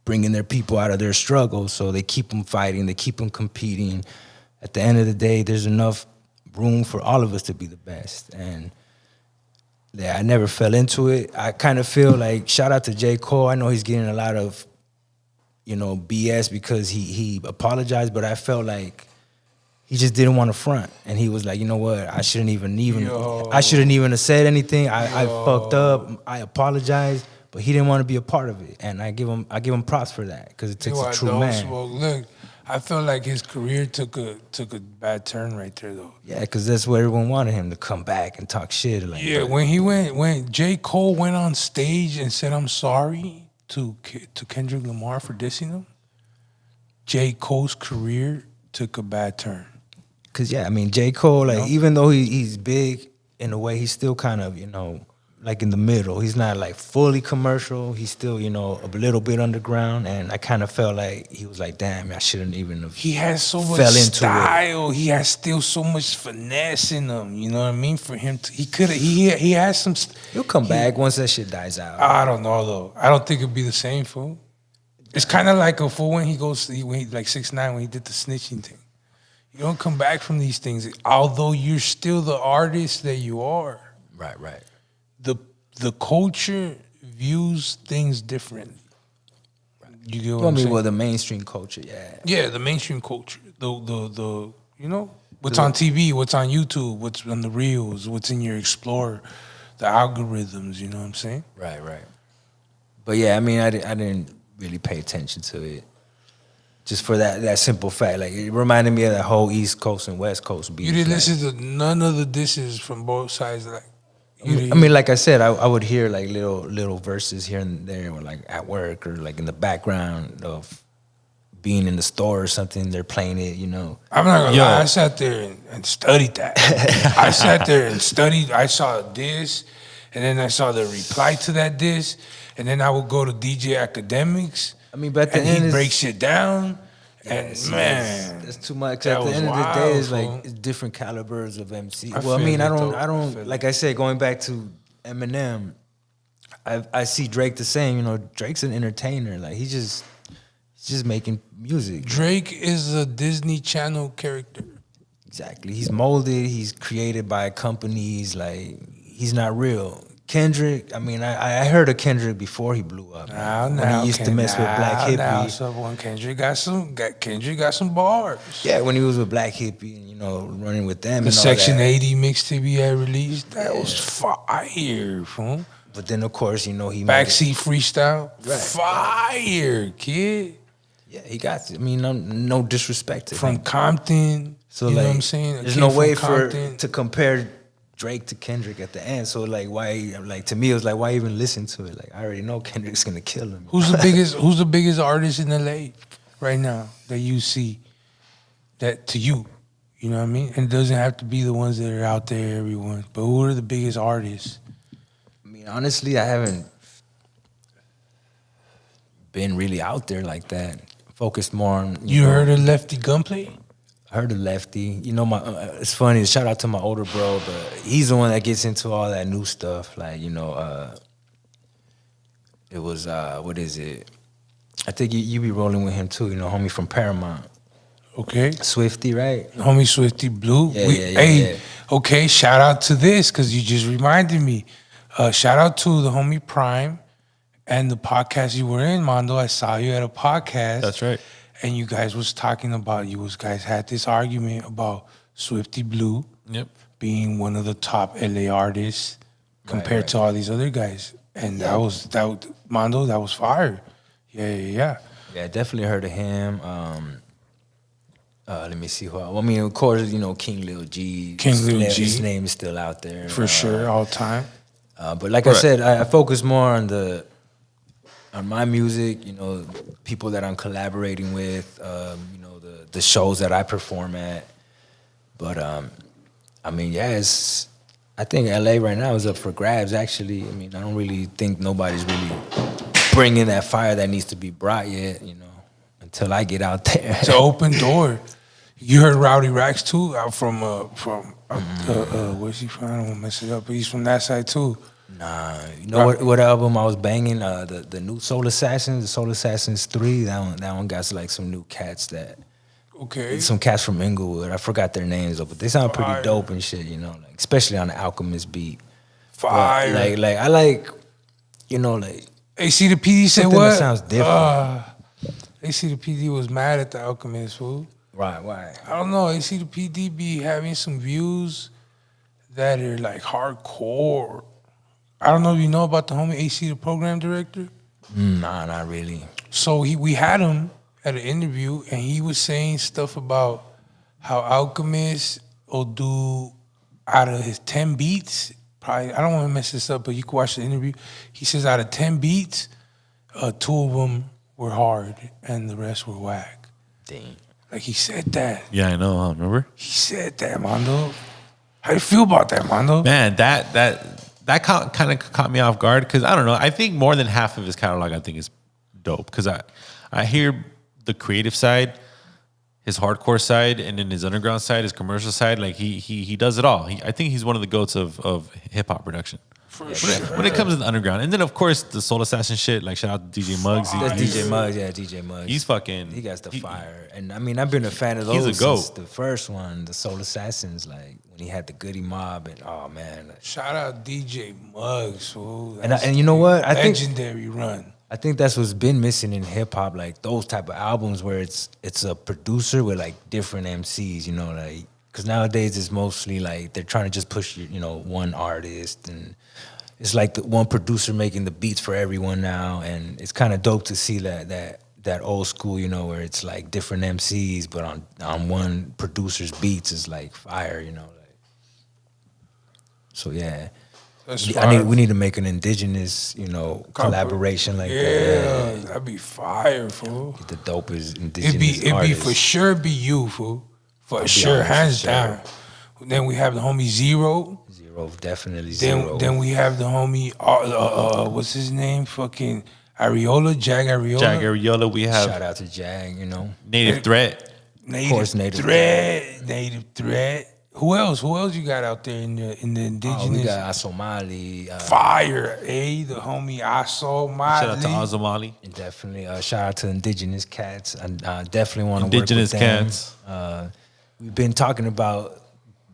bringing their people out of their struggles. So they keep them fighting, they keep them competing. At the end of the day, there's enough room for all of us to be the best. And yeah, I never fell into it. I kind of feel like, shout out to J. Cole. I know he's getting a lot of, you know, BS because he apologized, but I felt like he just didn't want to front. And he was like, you know what, I shouldn't even have said anything. I fucked up. I apologized. But he didn't want to be a part of it, and I give him props for that, because it takes a true man. Look, I feel like his career took a bad turn right there, though. Yeah, because that's where everyone wanted him to come back and talk shit. Like, Yeah, when J. Cole went on stage and said I'm sorry to Kendrick Lamar for dissing him, J. Cole's career took a bad turn. Because yeah, I mean, J. Cole, like, even though he's big in a way, he's still kind of, you know, like in the middle. He's not like fully commercial. He's still, you know, a little bit underground. And I kind of felt like he was like, damn, I shouldn't even have. He has so much into style. He has still so much finesse in him. You know what I mean? For him to, he has some. He'll come back once that shit dies out. I don't know though. I don't think it'd be the same, fool. It's kind of like a fool when he like 6ix9ine when he did the snitching thing. You don't come back from these things, although you're still the artist that you are. Right. The culture views things differently. You get what I'm I mean, saying? well, the mainstream culture, yeah. Yeah, the mainstream culture. The you know, what's on TV, what's on YouTube, what's on the reels, what's in your Explorer, the algorithms, you know what I'm saying? Right. But yeah, I mean, I didn't really pay attention to it. Just for that simple fact. Like, it reminded me of that whole East Coast and West Coast beef. You didn't like, listen to none of the disses from both sides, like I mean, like I said, I would hear like little verses here and there, or like at work, or like in the background of being in the store or something. They're playing it, you know. I'm not gonna lie, I sat there and studied that. I sat there and studied. I saw this, and then I saw the reply to that diss, and then I would go to DJ Academics. I mean, but at the and end he breaks it down. And see, man, that's too much. that At the was end of the wild, day, it's fool. like it's different calibers of MC. I Well, I feel mean, it, I though. I don't feel like it. I said, going back to Eminem, I see Drake the same. You know, Drake's an entertainer. Like, he's just making music. Drake is a Disney Channel character. Exactly. He's molded. He's created by companies. Like, he's not real. Kendrick, I mean, I heard of Kendrick before he blew up. When he used to mess with Black Hippie. Someone Kendrick got some bars. Yeah, when he was with Black Hippie and, you know, running with them. The and all Section that. 80 mixtape he had released, that was fire, fool. But then, of course, you know, he made it. Backseat freestyle, Right. Fire, kid. Yeah, he got it. I mean, no disrespect to From him. Compton, So, you like, know what I'm saying? A there's kid no from way Compton. to compare Drake to Kendrick at the end. So like, why? Like to me, it was like, why even listen to it? Like I already know Kendrick's gonna kill him. Who's the biggest artist in LA right now that you see? That to you, you know what I mean? And it doesn't have to be the ones that are out there, everyone. But who are the biggest artists? I mean, honestly, I haven't been really out there like that. Focused more on You heard of Lefty Gunplay? I heard of Lefty. You know, it's funny. Shout out to my older bro, but he's the one that gets into all that new stuff. Like it was what is it? I think you be rolling with him too. You know, homie from Paramount. Okay. Swifty, right? Homie Swifty Blue. Yeah. Okay, shout out to this because you just reminded me. Shout out to the homie Prime and the podcast you were in, Mondo. I saw you at a podcast. That's right. And you guys was talking about, guys had this argument about Swifty Blue Yep. being one of the top LA artists compared to all these other guys. And that was Mondo, that was fire. Yeah. Yeah, definitely heard of him. Let me see who. I mean, of course, you know King Lil G. His name is still out there For sure, all time. But like I said, I focus more on my music. You know, people that I'm collaborating with. You know, the shows that I perform at. But I mean, I think LA right now is up for grabs. Actually, I mean, I don't really think nobody's really bringing that fire that needs to be brought yet. You know, until I get out there. It's an open door. You heard Rowdy Rax too, out from where's he from? I don't want to mess it up, but he's from that side too. Nah, you know what album I was banging? The new Soul Assassins, the Soul Assassins 3. That one got like some new cats some cats from Inglewood. I forgot their names though, but they sound pretty dope and shit. You know, like especially on the Alchemist beat. Fire. But, like I like, you know, like. AC the PD said something what? That sounds different. AC the PD was mad at the Alchemist, fool. Right, why? I don't know. AC the PD be having some views that are like hardcore. I don't know if you know about the homie AC, the program director. Nah, not really. So we had him at an interview, and he was saying stuff about how Alchemist will do out of his 10 beats. Probably, I don't want to mess this up, but you can watch the interview. He says out of 10 beats, 2 of them were hard, and the rest were whack. Dang. Like he said that. Yeah, I know. Remember? He said that, Mondo. How you feel about that, Mondo? Man, that kind of caught me off guard because I don't know. I think more than half of his catalog I think is dope because I hear the creative side, his hardcore side, and then his underground side, his commercial side. Like he does it all. I think he's one of the goats of hip hop production. When it comes to the underground, and then of course the Soul Assassin shit. Like shout out to DJ Muggs. That's DJ Muggs, yeah, DJ Muggs. He's fucking. He got the fire, and I mean I've been a fan of He's those a goat. since the first one, the Soul Assassins. Like when he had the Goody Mob, and oh man, Shout out DJ Muggs, fool. and you know what? I think legendary run. I think that's what's been missing in hip hop, like those type of albums where it's a producer with like different MCs, you know, like because nowadays it's mostly like they're trying to just push one artist, and it's like the one producer making the beats for everyone now, and it's kind of dope to see that old school, you know, where it's like different MCs, but on one producer's beats is like fire, you know, like. So yeah. We need to make an indigenous, collaboration like that. Yeah, that'd be fire, fool. Get the dopest indigenous It'd be artists. for sure be you, fool. For sure, hands down. Then we have the homie Zero. Definitely Zero. Then we have the homie, what's his name? Fucking Ariola, Jag Ariola. Jag Ariola. We have shout out to Jag, Native Threat. Native Threat. Who else you got out there in the indigenous? We got Asomali. Fire, the homie Asomali. Shout out to Azomali. Definitely. Shout out to indigenous cats. I definitely want to work with Indigenous them. cats. We've been talking about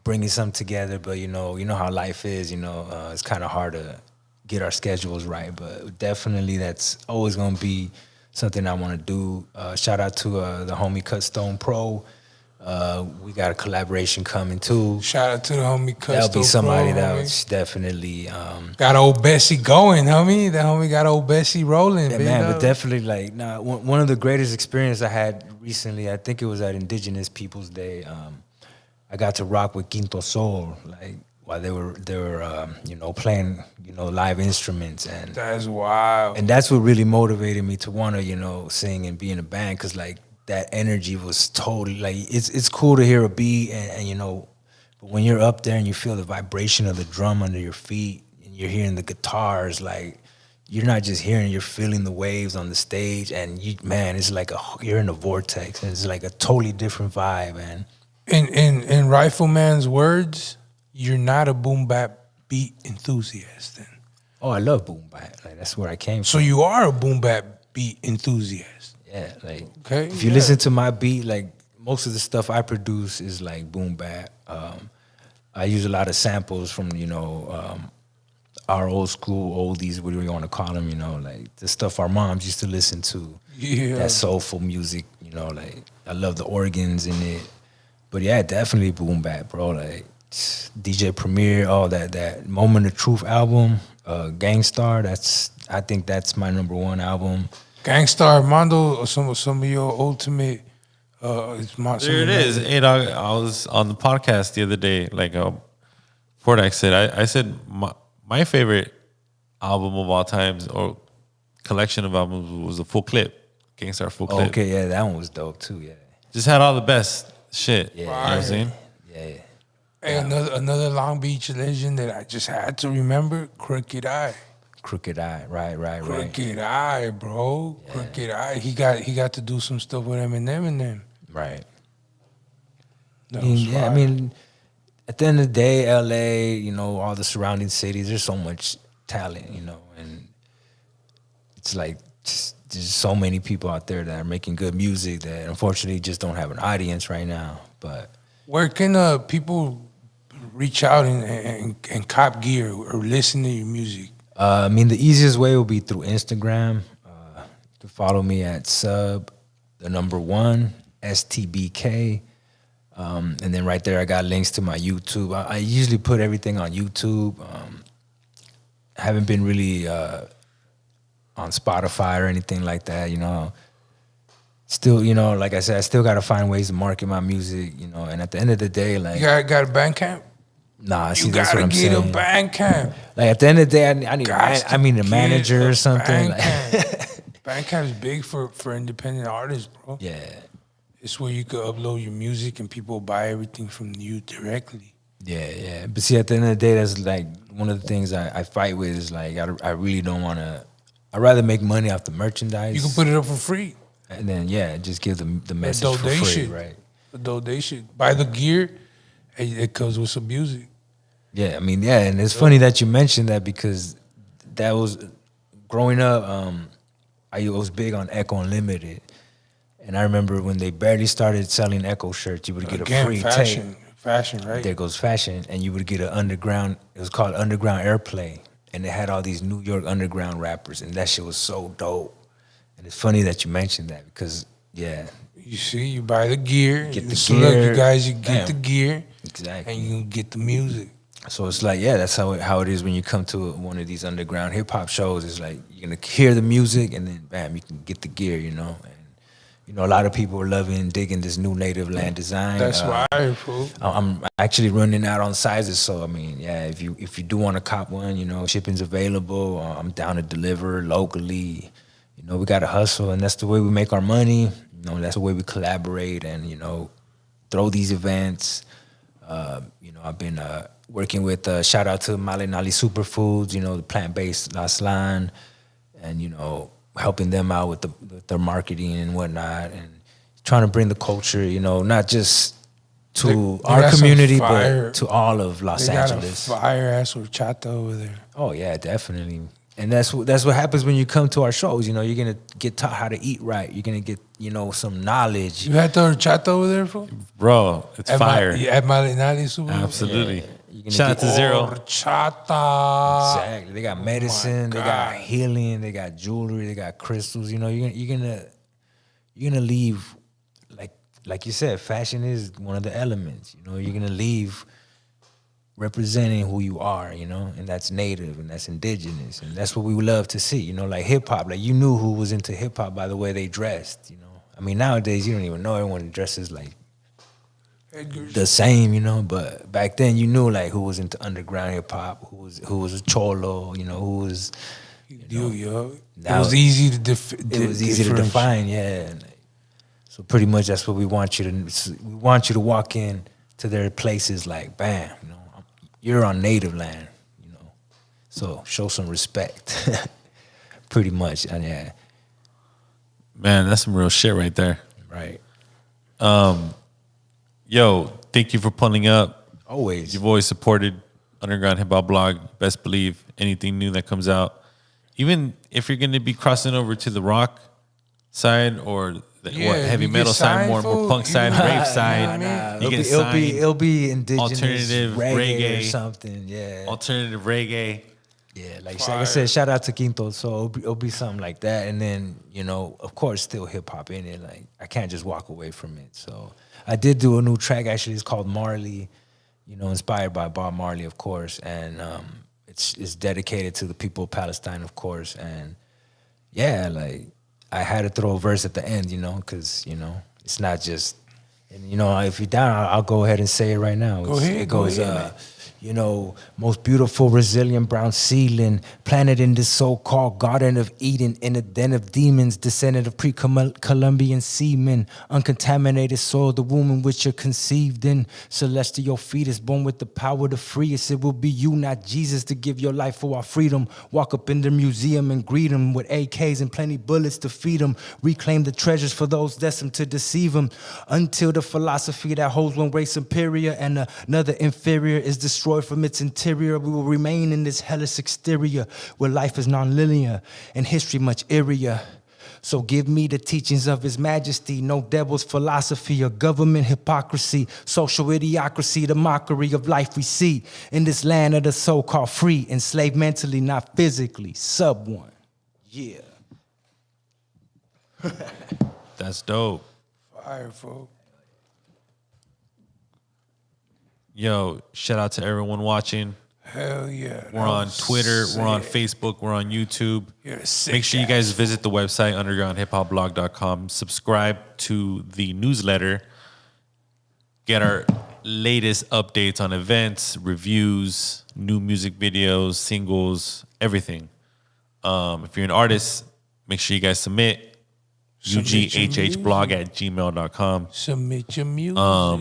bringing something together, but you know how life is. It's kind of hard to get our schedules right, but definitely that's always gonna be something I want to do. Shout out to the homie Cut Stone Pro. We got a collaboration coming too. Shout out to the homie Cut That'll Stone be somebody Pro, that's definitely got old Bessie going, homie. That homie got old Bessie rolling, yeah, man. But definitely one of the greatest experience I had recently. I think it was at Indigenous Peoples Day. I got to rock with Quinto Sol. Like while they were playing live instruments, and That's wild. that's what really motivated me to want to sing and be in a band, because like that energy was totally like it's cool to hear a beat and but when you're up there and you feel the vibration of the drum under your feet and you're hearing the guitars, like you're not just hearing, you're feeling the waves on the stage, and it's like you're in a vortex, and it's like a totally different vibe. And In Rifleman's words, you're not a boom bap beat enthusiast then. oh, I love boom bap. Like that's where I came So from. you are a boom bap beat enthusiast. Yeah, like Okay, if you yeah. listen to my beat, like most of the stuff I produce is like boom bap. I use a lot of samples from our old school oldies, what do you want to call them? Like the stuff our moms used to listen to. Yeah. That soulful music. Like I love the organs in it. But yeah, definitely boom bap, bro. Like DJ Premier, all that Moment of Truth album, Gangstar. I think that's my number one album. Gangstar Armando, or some of your ultimate. There it is. Hey, dog, I was on the podcast the other day. Like Prodak said, I said my favorite album of all times or collection of albums was the Full Clip, Gangstar Full Clip. Okay, yeah, that one was dope too. Yeah, Just had all the best shit. Yeah. You know what I'm saying? yeah. Hey, another Long Beach legend that I just had to remember, Crooked Eye. Crooked Eye, right. Crooked Eye, bro. Yeah. Crooked Eye. He got to do some stuff with Eminem and them. Right. That was Yeah, fire. I mean, at the end of the day, LA, all the surrounding cities, there's so much talent, and it's like there's so many people out there that are making good music that unfortunately just don't have an audience right now. But where can people reach out and cop gear or listen to your music? I mean, the easiest way will be through Instagram. You can follow me at @1 STBK. And then right there, I got links to my YouTube. I usually put everything on YouTube. I haven't been really on Spotify or anything like that, Still, like I said, I still got to find ways to market my music, And at the end of the day, like, You got a Bandcamp? nah, see, You that's what gotta I'm get saying. a Bandcamp. Like at the end of the day, I need Gots I mean a to manager get or a something. Like, Bandcamp. Bandcamp is big for independent artists, bro. yeah. It's where you could upload your music and people buy everything from you directly. Yeah. But see, at the end of the day, that's like one of the things I fight with is like I really don't want to. I'd rather make money off the merchandise. You can put it up for free. and then just give the message for free, donation. right? A donation. Buy the gear, and it comes with some music. Yeah, I mean, and it's funny that you mentioned that because that was growing up. I was big on Echo Unlimited, and I remember when they barely started selling Echo shirts, you would get a free tape. Fashion, right? There goes fashion, and you would get an underground. It was called Underground Airplay, and it had all these New York underground rappers, and that shit was so dope. And it's funny that you mentioned that because You see, you buy the gear. Get the so look, gear, you guys, you get bam. the gear, exactly. and you get the music. So it's like, that's how it is when you come to one of these underground hip hop shows. It's like you're gonna hear the music, and then bam, you can get the gear, And a lot of people are digging this new native land design. That's why, fool. I'm actually running out on sizes, so I mean, if you do want to cop one, shipping's available. I'm down to deliver locally. We got to hustle, and that's the way we make our money. That's the way we collaborate and throw these events. I've been working with shout out to Male Nali Superfoods, the plant-based Las Lan, and helping them out with their marketing and whatnot, and trying to bring the culture, not just to They our got some community, fire- but to all of Los They Angeles. got a fire ass horchata over there. Oh yeah, definitely. And that's what happens when you come to our shows. You're gonna get taught how to eat right. You're gonna get some knowledge. You had the horchata over there, fool? Bro, it's fire. At Malinali Super. Absolutely. You're gonna Shout out get- to Zero. Horchata. Exactly. They got medicine. They got God. healing. They got jewelry. They got crystals. You're gonna leave like you said. Fashion is one of the elements. You're gonna leave representing who you are. And that's native and that's indigenous, and that's what we would love to see. Like hip hop. Like you knew who was into hip hop by the way they dressed. I mean, nowadays you don't even know everyone dresses like. the same, you know. But back then, you knew like who was into underground hip hop, who was a cholo, you know, who was. It Now was easy to it was easy to define, yeah. And so pretty much that's what we want you to. We want you to walk in to their places like, bam, you know, you're on native land, you know. So show some respect, pretty much, and yeah, Man, that's some real shit right there. right. Yo, thank you for pulling up. Always. You've always supported Underground Hip Hop Blog. Best believe anything new that comes out. Even if you're going to be crossing over to the rock side or the heavy metal side, more punk side, rave side, you get signed. It'll be indigenous alternative reggae or reggae. something. Yeah, Alternative reggae. yeah. Like I said, shout out to Quinto. So it'll be something like that, and then you know, of course, still hip hop in it. Like I can't just walk away from it. So I did do a new track. Actually, it's called Marley. You know, inspired by Bob Marley, of course, and it's dedicated to the people of Palestine, of course, and yeah, like I had to throw a verse at the end, you know, because you know it's not just, and you know, if you're down, I'll go ahead and say it right now. It goes, you know, most beautiful, resilient brown ceiling, planted in this so-called Garden of Eden, in a den of demons, descendant of pre-Columbian semen, uncontaminated soil, the womb in which you're conceived in, celestial fetus, born with the power to free us. It will be you, not Jesus, to give your life for our freedom. Walk up in the museum and greet them with AKs and plenty bullets to feed them. Reclaim the treasures for those destined to deceive them, until the philosophy that holds one race superior and another inferior is destroyed from its interior. We will remain in this hellish exterior where life is non-linear and history much eerier. So give me the teachings of His Majesty, no devil's philosophy or government hypocrisy, social idiocracy, the mockery of life we see in this land of the so-called free, enslaved mentally, not physically. Sub one. Yeah. That's dope. Fire, folks. Yo, shout out to everyone watching. Hell yeah. We're on Twitter, we're on Facebook, we're on YouTube. You're a sick Make sure you guys visit the website, undergroundhiphopblog.com. Subscribe to the newsletter. Get our latest updates on events, reviews, new music videos, singles, everything. If you're an artist, make sure you guys submit. ughhblog@gmail.com. Submit your music.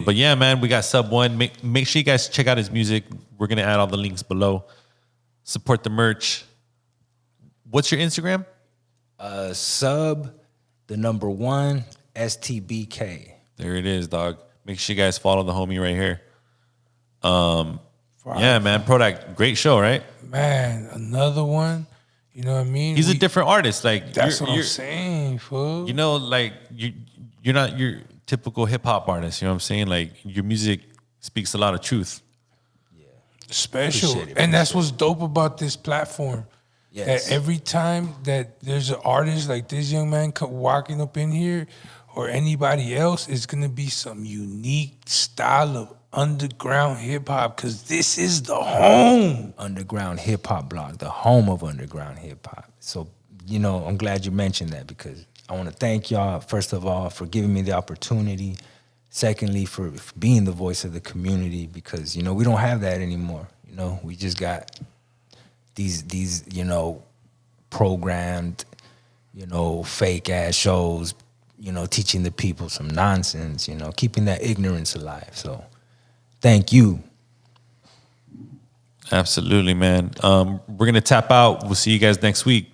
But yeah, man, we got Sub One. Make sure you guys check out his music. We're gonna add all the links below. Support the merch. What's your Instagram? Sub the number 1 STBK. There it is, dog. Make sure you guys follow the homie right here. Yeah, man, Prodak, great show, right? Man, another one. You know what I mean? He's a different artist. Like That's what I'm saying, fool. You know, like you're not your typical hip hop artist. You know what I'm saying? Like your music speaks a lot of truth. Special. Appreciate it, And that's what's dope about this platform. Yes. That every time that there's an artist like this young man walking up in here or anybody else, it's going to be some unique style of underground hip hop because this is the home. Underground Hip Hop Blog, the home of underground hip hop. So, you know, I'm glad you mentioned that because I want to thank y'all, first of all, for giving me the opportunity. Secondly, for being the voice of the community because, you know, we don't have that anymore. You know, we just got these you know, programmed, you know, fake ass shows, you know, teaching the people some nonsense, you know, keeping that ignorance alive. So thank you. Absolutely, man. We're gonna tap out. We'll see you guys next week.